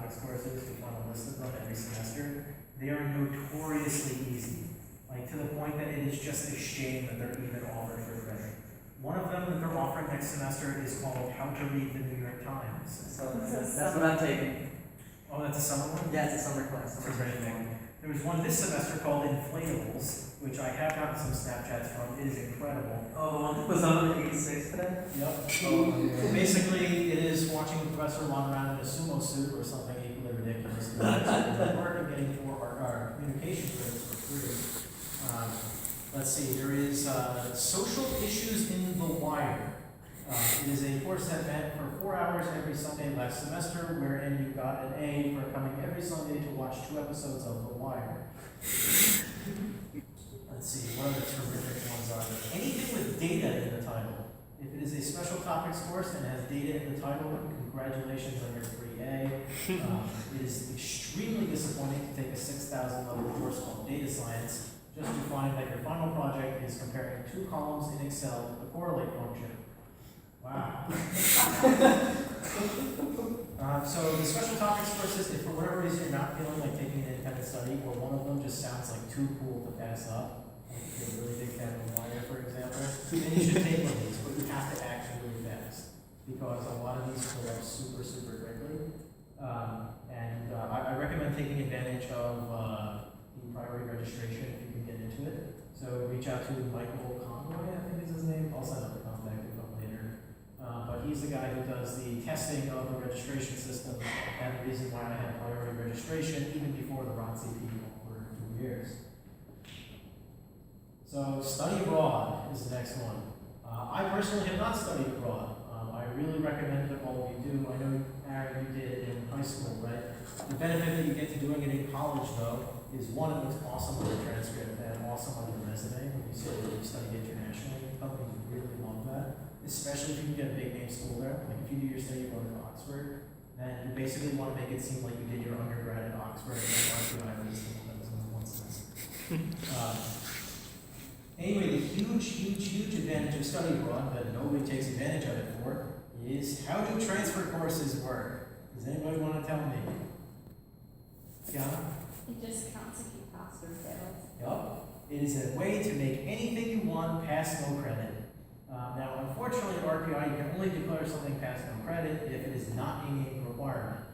topics courses, we found a list of them every semester. They are notoriously easy, like to the point that it is just a shame that they're even offered for credit. One of them that they're offering next semester is called How to Read the New York Times. So that's what I'm taking. Oh, that's a summer one? Yeah, it's a summer class. It's a great thing. There was one this semester called Inflatables, which I have gotten some Snapchats from. It is incredible. Oh, the one that was on the 86 today? Yep. Oh, basically, it is watching a professor run around in a sumo suit or something equally ridiculous. We're working getting for our communication credits for free. Let's see, there is Social Issues in the Wire. It is a course that met for 4 hours every Sunday last semester, wherein you got an A for coming every Sunday to watch 2 episodes of The Wire. Let's see, what other terrific ones are there? Anything with data in the title. If it is a special topics course and has data in the title, congratulations on your free A. It is extremely disappointing to take a 6,000 level course called Data Science, just to find that your final project is comparing 2 columns in Excel with the correlate function. Wow. So the special topics courses, if for whatever reason you're not feeling like taking an independent study, or one of them just sounds like too cool to pass up, like if you're a really big fan of Wire, for example, then you should take one of these, but you have to act really fast, because a lot of these fill up super, super quickly. I recommend taking advantage of the priority registration if you can get into it. So reach out to Michael Conroy, I think is his name. I'll sign up the contact info later. But he's the guy who does the testing of the registration system, and the reason why I had priority registration even before the ROTCP for 2 years. So study abroad is the next one. I personally have not studied abroad. I really recommend that all of you do. I know, Aaron, you did in high school, right? The benefit that you get to doing it in college, though, is one, it looks awesome on your transcript and awesome on your resume when you say that you studied internationally. Companies really love that, especially if you can get a big name school there. Like if you do your study abroad at Oxford, then you basically want to make it seem like you did your undergrad at Oxford and RPI was that was in one sense. Anyway, the huge advantage of study abroad that nobody takes advantage of it for is how do transfer courses work? Does anybody want to tell me? Kiana? It just counts if you pass or fail. Yup. It is a way to make anything you want pass no credit. Now, unfortunately, at RPI, you can only declare something pass no credit if it is not a named requirement.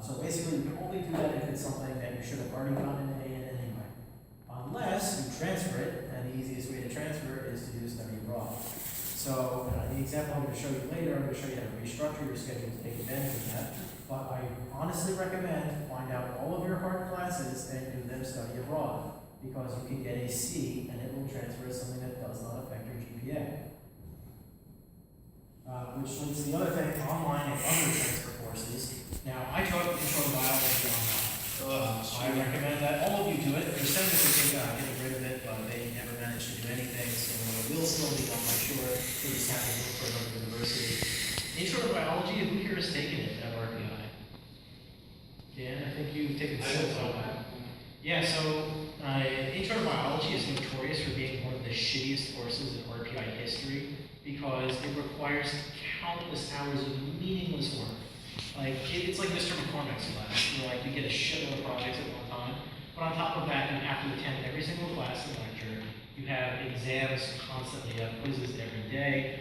So basically, you can only do that if it's something that you should have already gotten an A in anyway. Unless you transfer it, and the easiest way to transfer is to do study abroad. So, the example I'm going to show you later, I'm going to show you how to restructure your schedule to take advantage of that. But I honestly recommend find out all of your hard classes and do them study abroad, because you can get a C and it will transfer as something that does not affect your GPA. Which leads to the other thing, online and other transfer courses. Now, I taught intro to biology online. I recommend that all of you do it. There's some that think getting rid of it, but they never managed to do anything, so it will still be done, I'm sure. They just have to look for another university. Intro to biology, who here has taken it at RPI? Dan, I think you've taken some of that. Yeah, so intro to biology is notorious for being one of the shittiest courses in RPI history because it requires countless hours of meaningless work. Like, it's like Mr. McCormick's class, where like you get a shitload of projects at one time, but on top of that, you have to attend every single class and lecture. You have exams constantly, you have quizzes every day.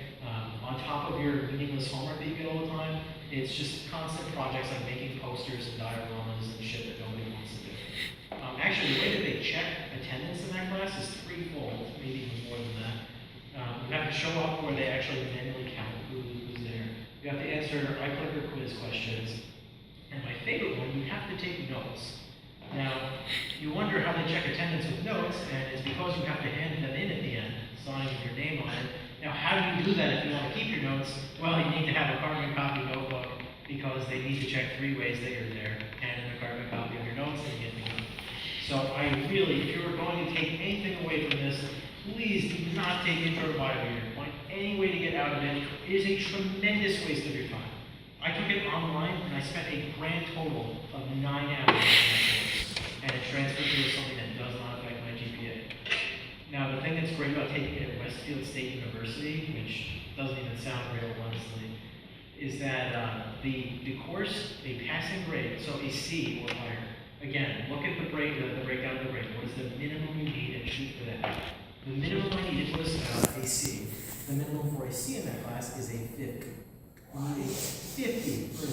On top of your meaningless homework that you get all the time, it's just constant projects like making posters and dioramas and shit that nobody wants to do. Actually, the way that they check attendance in that class is threefold, maybe even more than that. You have to show up where they actually manually count who's there. You have to answer I-clicker quiz questions. And my favorite one, you have to take notes. Now, you wonder how they check attendance with notes, and it's because you have to hand them in at the end, signing your name on it. Now, how do you do that if you want to keep your notes? Well, you need to have a carbon copy notebook because they need to check 3 ways that you're there. Hand in a carbon copy of your notes and you get the note. So I really, if you're going to take anything away from this, please do not take intro to bio here. Find any way to get out of it. It is a tremendous waste of your time. I took it online and I spent a grand total of 9 hours on that course. And it transferred to something that does not affect my GPA. Now, the thing that's great about taking it at Westfield State University, which doesn't even sound real, honestly, is that the course, a passing grade, so a C or higher. Again, look at the breakdown of the grade. What is the minimum you need and shoot for that? The minimum I needed was a C. The minimum for a C in that class is a 50. You need a 50 for a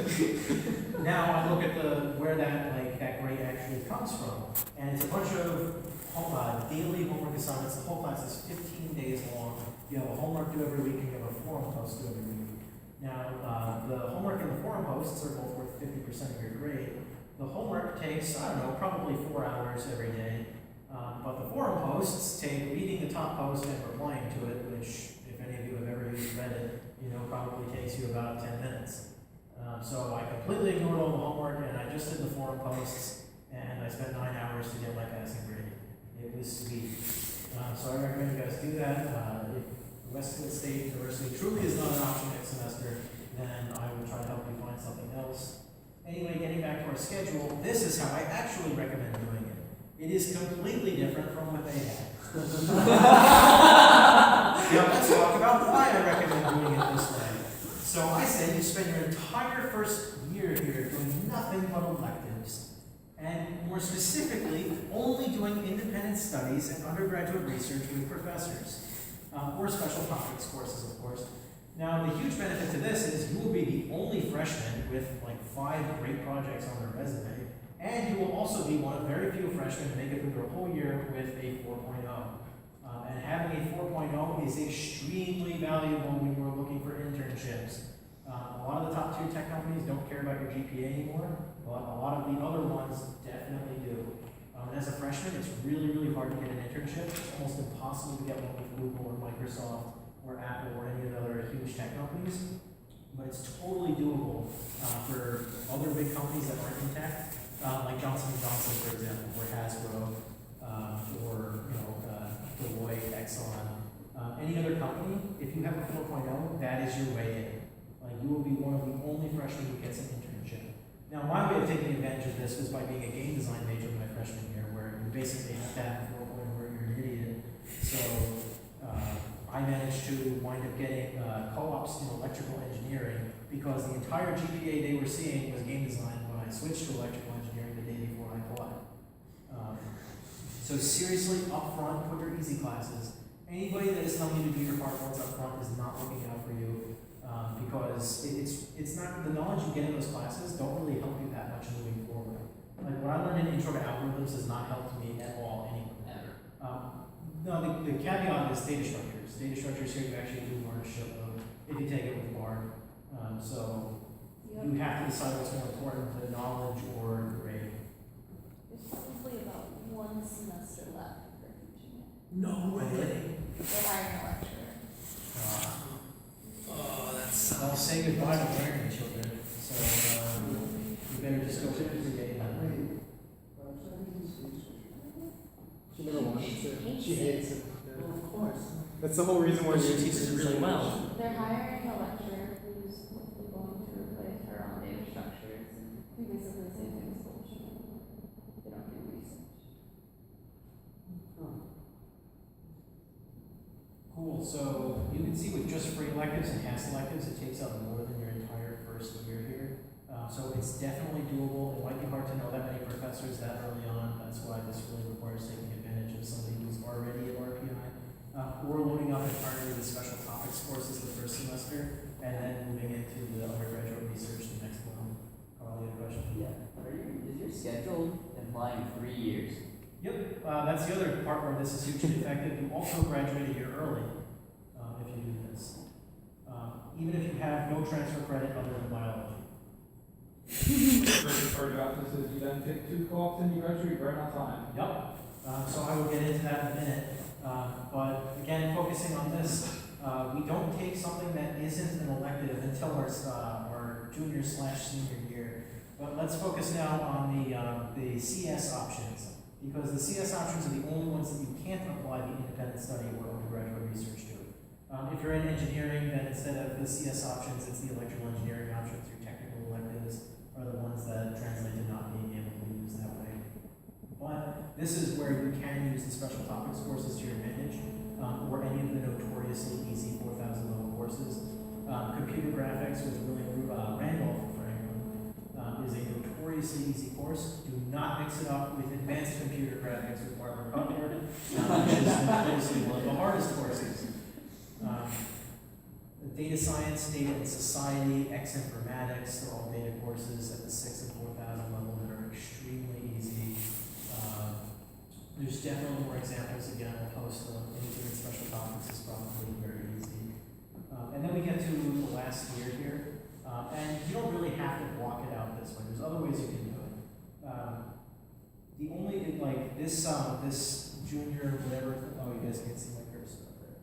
C. Now I look at where that grade actually comes from, and it's a bunch of daily homework assignments. The whole class is 15 days long. You have a homework due every week, and you have a forum post due every week. Now, the homework and the forum posts are both worth 50% of your grade. The homework takes, I don't know, probably 4 hours every day. But the forum posts take reading the top post and replying to it, which, if any of you have ever used Reddit, you know probably takes you about 10 minutes. So I completely ignored all the homework, and I just did the forum posts, and I spent 9 hours to get my passing grade. It was sweet. So I recommend you guys do that. If Westfield State University truly is not an option next semester, then I will try to help you find something else. Anyway, getting back to our schedule, this is how I actually recommend doing it. It is completely different from what they have. Now let's talk about why I recommend doing it this way. So I say you spend your entire first year here doing nothing but electives, and more specifically, only doing independent studies and undergraduate research with professors, or special topics courses, of course. Now, the huge benefit to this is you will be the only freshman with like 5 great projects on their resume, and you will also be one of very few freshmen to make it through their whole year with a 4.0. And having a 4.0 is extremely valuable when you're looking for internships. A lot of the top tier tech companies don't care about your GPA anymore, but a lot of the other ones definitely do. And as a freshman, it's really, really hard to get an internship. It's almost impossible to get one with Google or Microsoft or Apple or any of the other huge tech companies. But it's totally doable for other big companies that aren't in tech, like Johnson & Johnson, for example, or Hasbro, or Deloitte, Exxon. Any other company, if you have a 4.0, that is your way in. Like, you will be one of the only freshmen who gets an internship. Now, my way of taking advantage of this was by being a game design major my freshman year, where you basically have to have a 4.0 or you're an idiot. So I managed to wind up getting co-ops in electrical engineering because the entire GPA they were seeing was game design when I switched to electrical engineering the day before I applied. So seriously, up front, put your easy classes. Anybody that is telling you to do your hard ones up front is not looking out for you. Because it's not, the knowledge you get in those classes don't really help you that much moving forward. Like what I learned in Intro to Algorithms has not helped me at all anywhere. No, the caveat is data structures. Data structures here you actually do learn a shitload if you take it with BARD. So you have to decide what's more important, the knowledge or the grade. There's probably about 1 semester left for teaching it. No way. They're hiring a lecturer. I'll say goodbye to parenting children, so you better just go finish your day. She never wanted to. She hates it. Well, of course. That's the whole reason why She she teaches really well. They're hiring a lecturer who's hopefully going to replace her on data structures and do basically the same thing as bullshit. They don't do research. Cool, so you can see with just free electives and past electives, it takes up more than your entire first year here. So it's definitely doable. It might be hard to know that many professors that early on. That's why this really requires taking advantage of somebody who's already at RPI. Or loading up entirely the special topics courses the first semester, and then moving into the undergraduate research the next one. Carl, you have a question? Yeah. Is your schedule implying 3 years? Yep, that's the other part where this is hugely effective. You also graduate a year early if you do this. Even if you have no transfer credit other than biology. Our job says you then take 2 co-ops and you graduate right on time. Yep, so I will get into that in a minute. But again, focusing on this, we don't take something that isn't an elective until our junior/senior year. But let's focus now on the CS options, because the CS options are the only ones that you can't apply the independent study or undergraduate research to. If you're in engineering, then instead of the CS options, it's the electrical engineering options. Your technical electives are the ones that translate to not being able to be used that way. But this is where you can use the special topics courses to your advantage, or any of the notoriously easy 4,000 level courses. Computer graphics with William Randolph Franklin is a notoriously easy course. Do not mix it up with advanced computer graphics with Barbara Butler, which is notoriously one of the hardest courses. Data science, data and society, X informatics, they're all data courses at the 6,000 and 4,000 level that are extremely easy. There's definitely more examples. Again, I'll post anything in special topics is probably very easy. And then we get to the last year here. And you don't really have to block it out this way. There's other ways you can do it. The only, like, this junior, whatever, oh, you guys can see my cursor up there.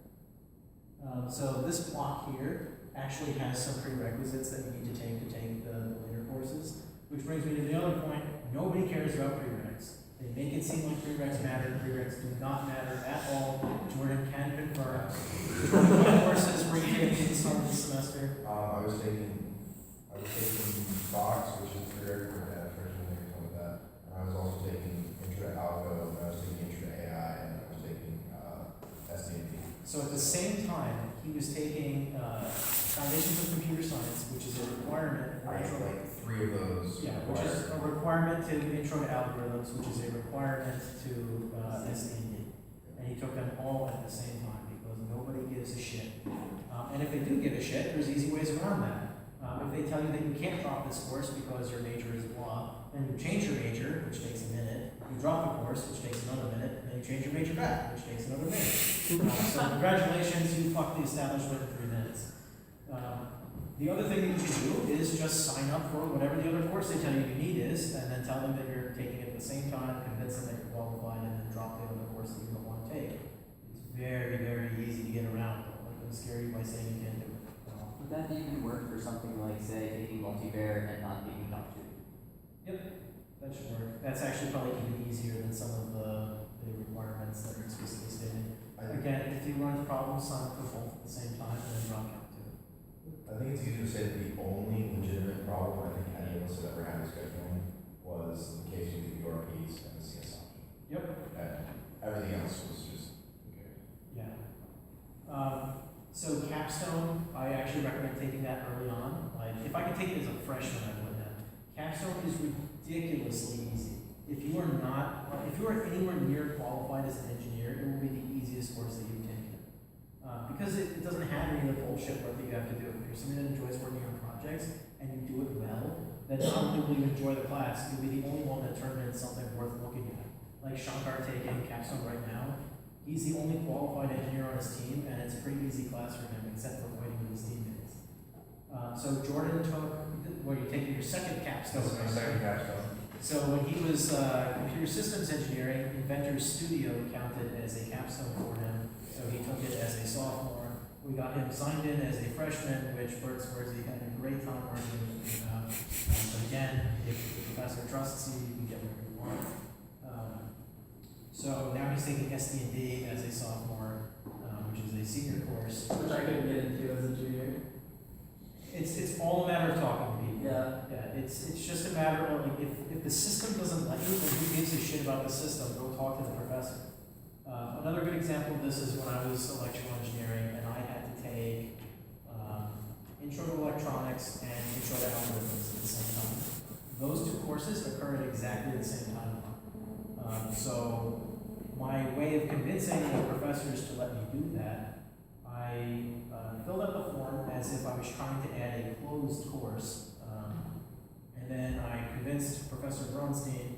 So this block here actually has some prerequisites that you need to take the later courses, which brings me to the other point. Nobody cares about prereqs. They make it seem like prereqs matter. Prereqs do not matter at all. Jordan can confirm. What courses were you taking at the start of the semester? I was taking Box, which is prereq for freshman year, something like that. And I was also taking Intro to Algo, and I was taking Intro to AI, and I was taking SDNP. So at the same time, he was taking Foundations of Computer Science, which is a requirement for I intro. had like 3 of those. Yeah, which is a requirement to Intro to Algorithms, which is a requirement to SDND. And he took them all at the same time because nobody gives a shit. And if they do give a shit, there's easy ways around that. If they tell you that you can't drop this course because your major is law, then you change your major, which takes a minute. You drop the course, which takes another minute, and then you change your major back, which takes another minute. So congratulations, you fucked the establishment in 3 minutes. The other thing that you can do is just sign up for whatever the other course they tell you need is, and then tell them that you're taking it at the same time, convince them that you're qualified, and then drop the other course that you don't want to take. It's very, very easy to get around. I'm not going to scare you by saying you can't do it. Would that even work for something like, say, taking multivariate and not taking top 2? Yep, that should work. That's actually probably even easier than some of the requirements that are explicitly stated. Again, if you run the problem, sign up for both at the same time, and then drop count 2. I think it's easy to say that the only legitimate problem I think any of us have ever had with scheduling was the case with the URPs and the CS option. Yep. And everything else was just, who cares? Yeah. So Capstone, I actually recommend taking that early on. Like, if I could take it as a freshman, I would have. Capstone is ridiculously easy. If you are anywhere near qualified as an engineer, it will be the easiest course that you've taken. Because it doesn't have any of the bullshit work that you have to do. If you're somebody that enjoys working on projects and you do it well, then not only will you enjoy the class, you'll be the only one that turned in something worth looking at. Like Shankar taking Capstone right now, he's the only qualified engineer on his team, and it's a pretty easy class for him, except for fighting with his teammates. So Jordan took, you're taking your second Capstone. This is my second Capstone. So when he was computer systems engineering, Inventor's Studio counted as a capstone for him. So he took it as a sophomore. We got him signed in as a freshman, which Bert's words, he had a great time working with me about. But again, if the professor trusts you, you can get whatever you want. So now he's taking SDND as a sophomore, which is a senior course. Which I couldn't get into as a junior. It's all a matter of talking to people. Yeah. Yeah, it's just a matter of, like, if the system doesn't like you, then who gives a shit about the system? Go talk to the professor. Another good example of this is when I was electrical engineering and I had to take Intro to Electronics and Intro to Algorithms at the same time. Those 2 courses occur at exactly the same time. So my way of convincing the professors to let me do that, I filled out the form as if I was trying to add a closed course. And then I convinced Professor Bronstein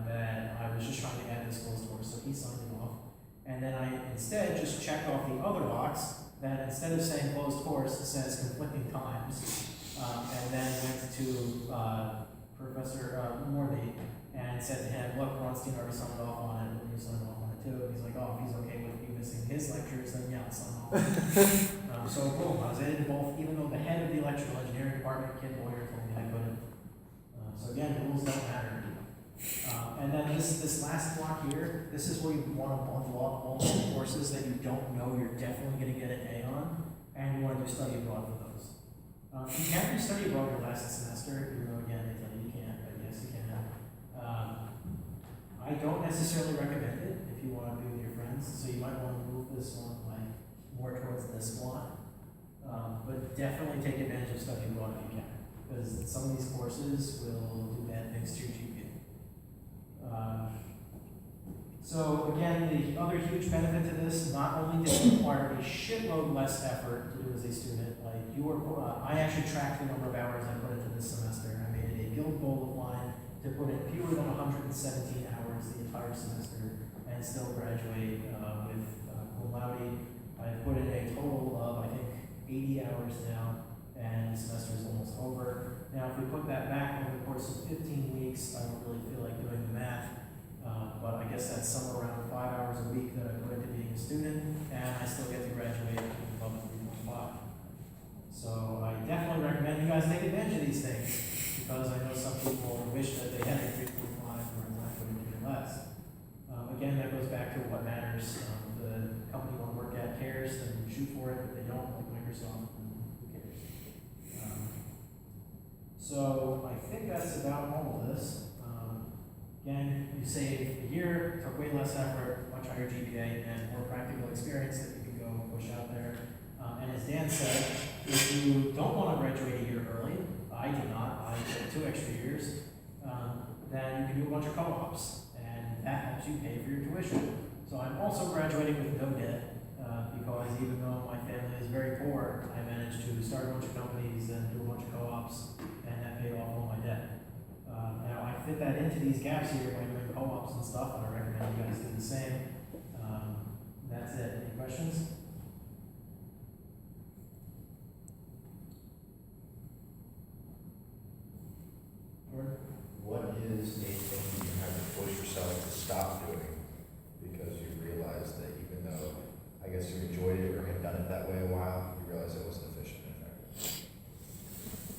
that I was just trying to add this closed course, so he signed it off. And then I instead just checked off the other box that instead of saying closed course, it says conflicting times. And then went to Professor Morley and said to him, look, Bronstein already signed off on it, and you signed off on it too. He's like, oh, if he's okay with you missing his lectures, then yeah, I'll sign off. So boom, I was in both, even though the head of the electrical engineering department, Kid Boyer, told me I couldn't. So again, rules don't matter. And then this last block here, this is where you want to bundle up all the courses that you don't know you're definitely going to get an A on, and you want to do study abroad for those. You can do study abroad your last semester, even though again, they tell you you can't, but yes, you can. I don't necessarily recommend it if you want to be with your friends, so you might want to move this one like more towards this block. But definitely take advantage of stuff you want if you can, because some of these courses will do bad things to your GPA. So again, the other huge benefit to this, not only does it require a shitload less effort to do as a student, like you were, I actually tracked the number of hours I put into this semester. I made it a guild goal of mine to put in fewer than 117 hours the entire semester and still graduate with cum laude. I've put in a total of, I think, 80 hours now, and the semester is almost over. Now, if we put that back over the course of 15 weeks, I don't really feel like doing the math. But I guess that's somewhere around 5 hours a week that I put into being a student, and I still get to graduate with level 3.5. So I definitely recommend you guys take advantage of these things, because I know some people wish that they had a 3.5 or not going to do less. Again, that goes back to what matters. The company you want to work at cares, then shoot for it. If they don't, like Microsoft, then who cares? So I think that's about all of this. Again, you save a year, took way less effort, much higher GPA, and more practical experience that you can go push out there. And as Dan said, if you don't want to graduate a year early, I did not, I took 2 extra years, then you can do a bunch of co-ops, and that helps you pay for your tuition. So I'm also graduating with no debt, because even though my family is very poor, I managed to start a bunch of companies and do a bunch of co-ops, and that paid off all my debt. Now I fit that into these gaps here by doing co-ops and stuff, and I recommend you guys do the same. That's it. Any questions? What is a thing you have to push yourself to stop doing because you realize that even though I guess you enjoyed it or had done it that way a while, you realize it wasn't efficient and effective?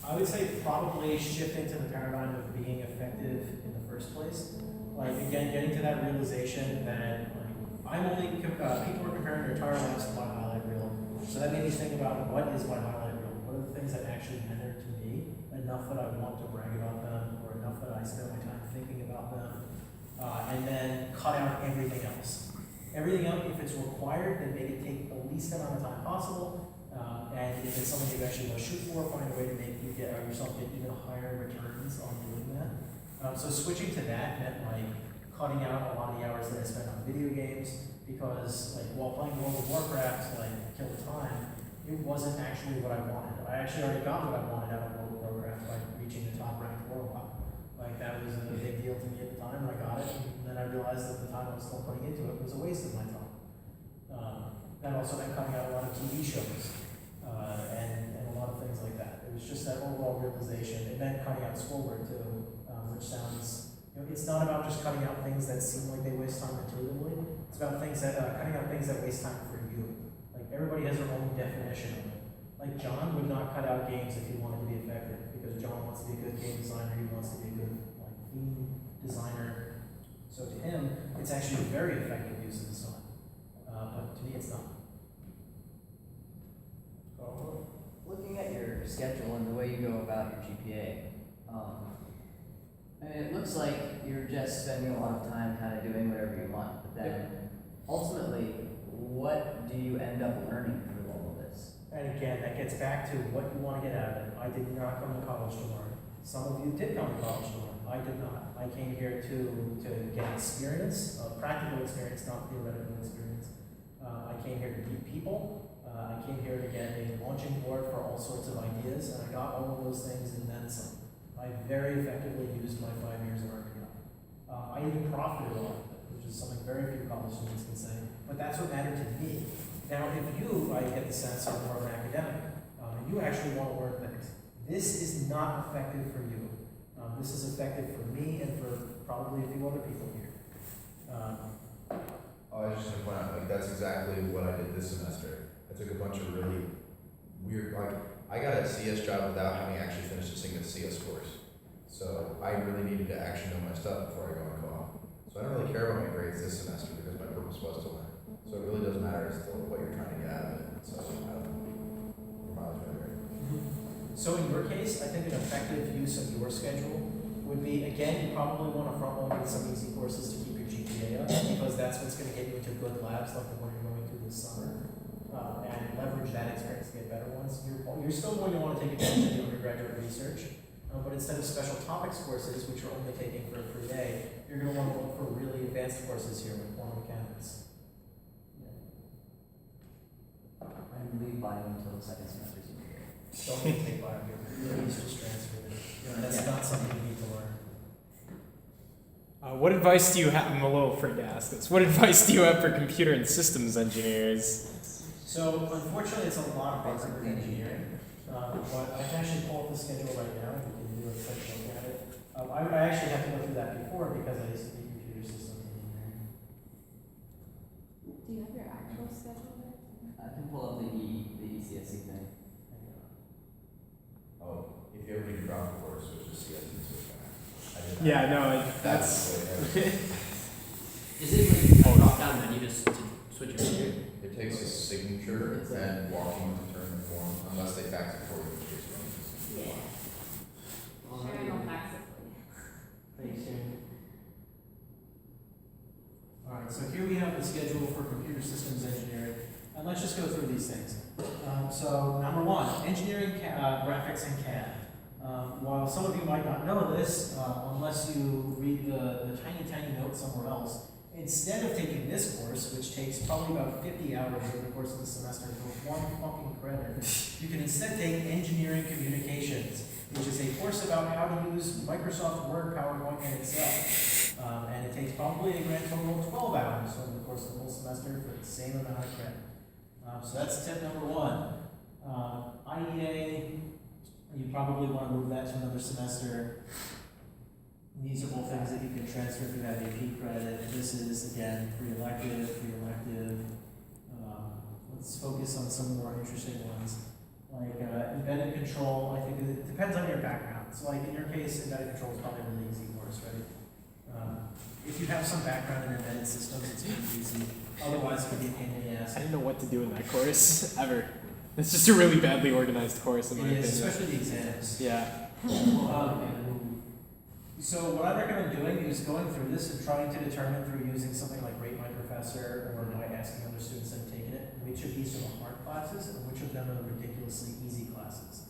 I would say probably shifting to the paradigm of being effective in the first place. Like again, getting to that realization that like I'm only people are comparing their entire lives to my highlight reel. So that made me think about what is my highlight reel? What are the things that actually matter to me enough that I want to brag about them, or enough that I spend my time thinking about them, and then cut out everything else. Everything else, if it's required, then make it take the least amount of time possible. And if it's something you actually want to shoot for, find a way to make you get yourself get even higher returns on doing that. So switching to that meant like cutting out a lot of the hours that I spent on video games, because like while playing World of Warcraft, like kill the time, it wasn't actually what I wanted. I actually already got what I wanted out of World of Warcraft by reaching the top ranked warlock. Like that was a big deal to me at the time, and I got it, and then I realized that the time I was still putting into it was a waste of my time. That also meant cutting out a lot of TV shows, and a lot of things like that. It was just that overall realization. It meant cutting out schoolwork too, which sounds, it's not about just cutting out things that seem like they waste time intuitively. It's about things that, cutting out things that waste time for you. Like everybody has their own definition of it. Like John would not cut out games if he wanted to be effective, because John wants to be a good game designer, he wants to be a good like theme designer. So to him, it's actually a very effective use of his time. But to me, it's not. Looking at your schedule and the way you go about your GPA, I mean, it looks like you're just spending a lot of time kind of doing whatever you want, but then ultimately, what do you end up learning through all of this? And again, that gets back to what you want to get out of it. I did not come to college to learn. Some of you did come to college to learn. I did not. I came here to get experience, practical experience, not theoretical experience. I came here to meet people. I came here to get a launching board for all sorts of ideas, and I got all of those things and then some. I very effectively used my 5 years of RPI. I even profited off of it, which is something very few college students can say, but that's what mattered to me. Now, if you, I get the sense, are more of an academic, and you actually want to learn things, this is not effective for you. This is effective for me and for probably a few other people here. I was just gonna point out, like, that's exactly what I did this semester. I took a bunch of really weird, like, I got a CS job without having actually finished a single CS course. So I really needed to actually know my stuff before I go on co-op. So I don't really care about my grades this semester because my purpose was to learn. So it really doesn't matter as to what you're trying to get out of it. So I don't know. So in your case, I think an effective use of your schedule would be, again, you probably want to front load with some easy courses to keep your GPA up, because that's what's going to get you into good labs like the one you're going to this summer. and leverage that experience to get better ones. You're still going to want to take advantage of the undergraduate research, but instead of special topics courses, which you're only taking for a free day, you're going to want to look for really advanced courses here with quantum mechanics. I believe bio until the second semester's in here. Don't need to take bio here. Please just transfer it. That's not something you need to learn. What advice do you have? I'm a little afraid to ask this. What advice do you have for computer and systems engineers? So, unfortunately, it's a lot of basic engineering, but I can actually pull up the schedule right now and we can do a quick look at it. I actually have to go through that before because I used to be computer systems engineering. Do you have your actual schedule there? I can pull up the ECSE thing. Oh, if you ever need to drop a course, which is CS and switch back. I did that. Yeah, no, That's the way Is it when you drop down menu just to switch your computer? it takes a signature and walking to turn the form, unless they fax it for you, which is wrong. Yeah. Well, Sure, I don't fax it for you. Pretty soon. Alright, so here we have the schedule for computer systems engineering, and let's just go through these things. So, number one, engineering graphics and CAD. While some of you might not know this, unless you read the tiny note somewhere else, instead of taking this course, which takes probably about 50 hours over the course of the semester for one fucking credit, you can instead take engineering communications, which is a course about how to use Microsoft Word, PowerPoint, and Excel. And it takes probably a grand total of 12 hours over the course of the whole semester for the same amount of credit. So that's tip number one. IEA, you probably want to move that to another semester. These are all things that you can transfer if you have AP credit. This is, again, pre-elective. Let's focus on some more interesting ones. Like embedded control, I think it depends on your background. So like in your case, embedded control is probably a really easy course, right? If you have some background in embedded systems, it's pretty easy. Otherwise, it could be a pain in the ass. I didn't know what to do in that course ever. It's just a really badly organized course in my It opinion. is, especially the exams. Yeah. So what I recommend doing is going through this and trying to determine through using something like Rate My Professor or by asking other students that have taken it, which of these are the hard classes and which of them are the ridiculously easy classes.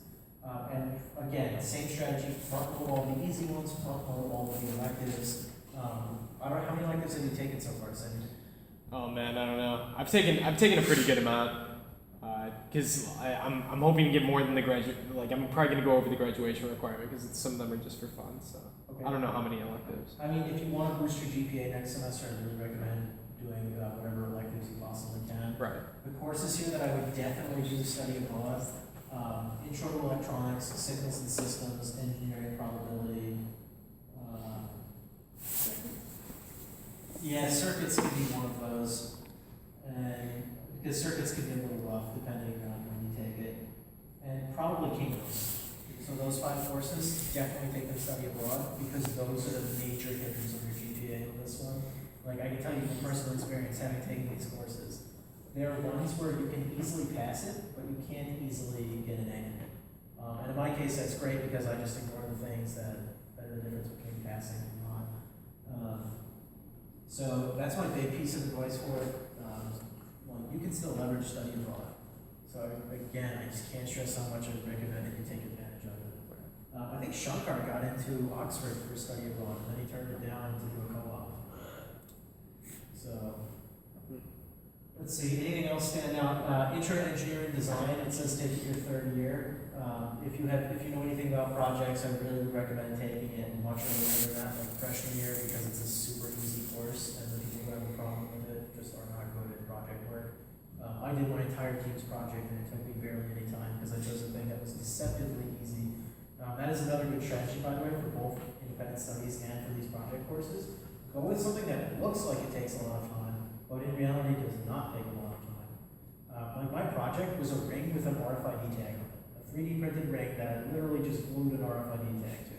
And again, same strategy, front load all the easy ones, front load all the electives. I don't know, how many electives have you taken so far, Cindy? Oh man, I don't know. I've taken a pretty good amount. Because I'm hoping to get more than the graduate. Like I'm probably gonna go over the graduation requirement because some of them are just for fun. So Okay. I don't know how many electives. I mean, if you want to boost your GPA next semester, I really recommend doing whatever electives you possibly can. Right. The courses here that I would definitely do study abroad, Intro to Electronics, Signals and Systems, Engineering Probability. Yeah, circuits can be one of those. And because circuits can be a little rough depending on when you take it. And probably Kingdoms. So those 5 courses, definitely take them study abroad because those are the major hitters of your GPA on this one. Like I can tell you from personal experience having taken these courses, there are ones where you can easily pass it, but you can't easily get an A in it. And in my case, that's great because I just ignore the things that are the difference between passing and not. So that's my big piece of advice for it. Well, you can still leverage study abroad. So again, I just can't stress how much I would recommend that you take advantage of it. I think Shankar got into Oxford for study abroad, and then he turned it down to do a co-op. So let's see, anything else stand out? Intro to Engineering Design, it says take it your 3rd year. If you know anything about projects, I really would recommend taking it much earlier than that, like freshman year, because it's a super easy course, and the people who have a problem with it just are not good at project work. I did my entire team's project, and it took me barely any time because I chose a thing that was deceptively easy. That is another good strategy, by the way, for both independent studies and for these project courses. Go with something that looks like it takes a lot of time, but in reality does not take a lot of time. Like my project was a ring with an RFID tag on it, a 3D printed ring that I literally just glued an RFID tag to.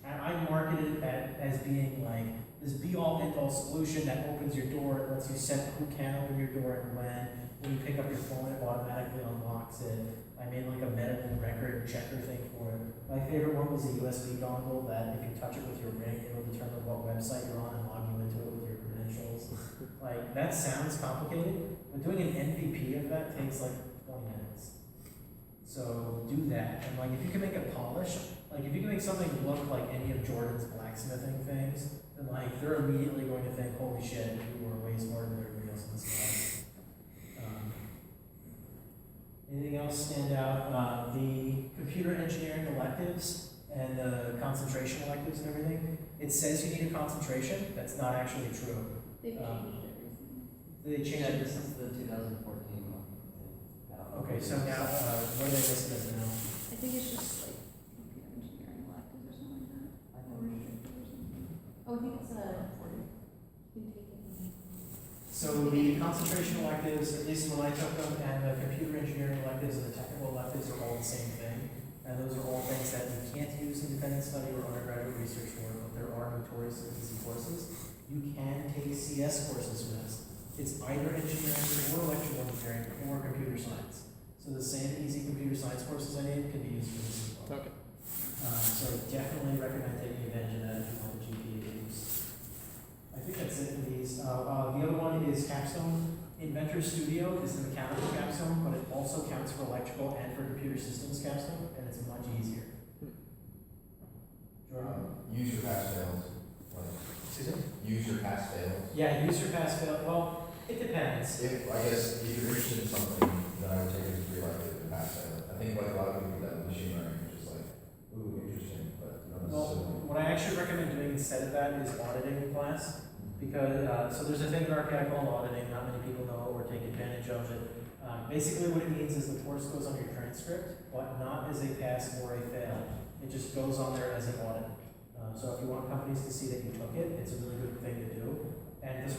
And I marketed it as being like this be-all, end-all solution that opens your door, it lets you set who can open your door and when. When you pick up your phone, it automatically unlocks it. I made like a medical record checker thing for it. My favorite one was a USB dongle that if you touch it with your ring, it'll determine what website you're on and log you into it with your credentials. Like, that sounds complicated, but doing an MVP of that takes like 20 minutes. So do that, and like if you can make it polished, like if you can make something look like any of Jordan's blacksmithing things, then like they're immediately going to think, holy shit, you were way smarter than everybody else in this class. Anything else stand out? The computer engineering electives and the concentration electives and everything, it says you need a concentration, that's not actually true. They've changed it recently. They changed Yeah, it. this is the 2014 one. Okay, so now, what are they listed as now? I think it's just like computer engineering electives or something like that. I Or think restricted or something. Oh, I think it's you can take it. So the concentration electives, at least when I took them, and the computer engineering electives and the technical electives are all the same thing. And those are all things that you can't use in dependent study or undergraduate research for, but there are notoriously easy courses. You can take CS courses for this. It's either engineering or electrical engineering or computer science. So the same easy computer science courses I named can be used for this as well. Okay. So definitely recommend taking advantage of that if you want the GPA boost. I think that's it for these. The other one is Capstone. Inventor Studio is the mechanical capstone, but it also counts for electrical and for computer systems capstone, and it's much easier. Jordan? Use your pass fails. Like, Excuse me? use your pass fails. Yeah, use your pass fail. Well, it depends. If, I guess, if you're interested in something, then I would take it as pretty likely to pass fail. I think like a lot of people that machine learning are just like, ooh, interesting, but you don't Well, necessarily. what I actually recommend doing instead of that is auditing the class. Because, so there's a thing in RPI called auditing, not many people know or take advantage of it. Basically what it means is the course goes on your transcript, but not as a pass or a fail. It just goes on there as an audit. So if you want companies to see that you took it, it's a really good thing to do. And this